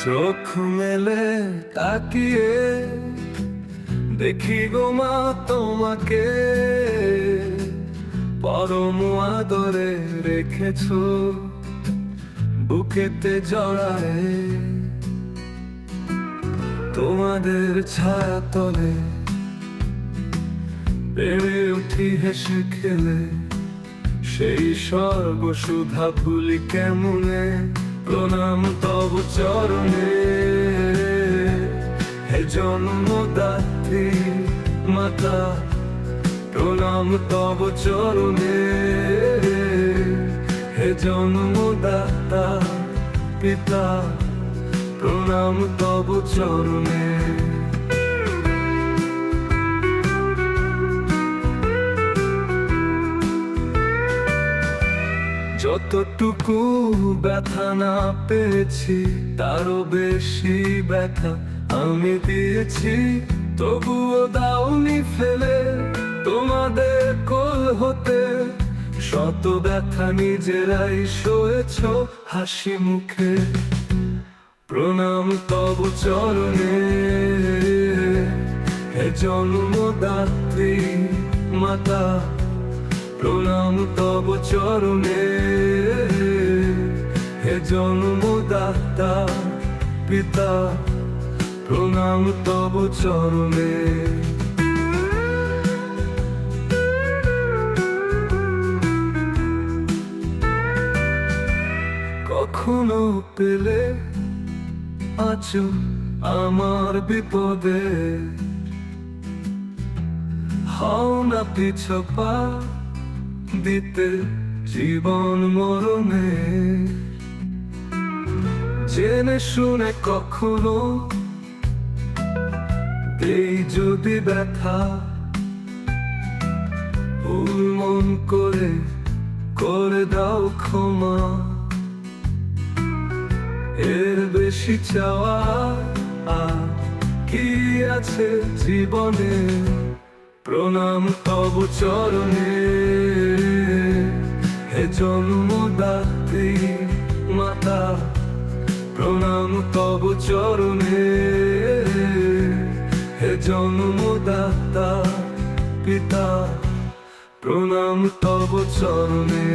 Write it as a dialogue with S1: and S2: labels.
S1: চোখ মেলে তাকিয়ে দেখি গো মা তোমাকে, পরম আদরে রেখেছো বুকেতে জড়ায়। তোমাদের ছায়া তলে বেড়ে উঠি হেসে খেলে, সেই সর্বসুধা ভুলি কেমনে। প্রণাম তব চরণে হে জন্মদাত্রী মাতা, প্রণাম তব চরণে হে জন্মদাতা পিতা, প্রণাম তব চরণে। যতটুকু ব্যথা না পেয়েছি তারও বেশি ব্যথা আমি দিয়েছি, তবুও দাওনি ফেলে তোমাদের কোল হতে। শত ব্যথা নিজেরাই সয়েছ হাসি মুখে, প্রণাম তব চরণে হে জন্মদাত্রী মাতা, প্রণাম তব চরণে হে জন্মদাতা পিতা, প্রণাম তব চরণে। কখনো পেলে আছো আমার বিপদে, হও না পিছপা দিতে জীবন মরণে। জেনে শুনে কখনো দেই যদি ব্যথা, ভুল মন করে করে দাও ক্ষমা। এর বেশি চাওয়া আর কি আছে জীবনে, প্রণাম তব চরণে হে জন্মদাত্রী মাতা, প্রণাম তব চরণে হে জন্মদাতা পিতা, প্রণাম তব চরণে।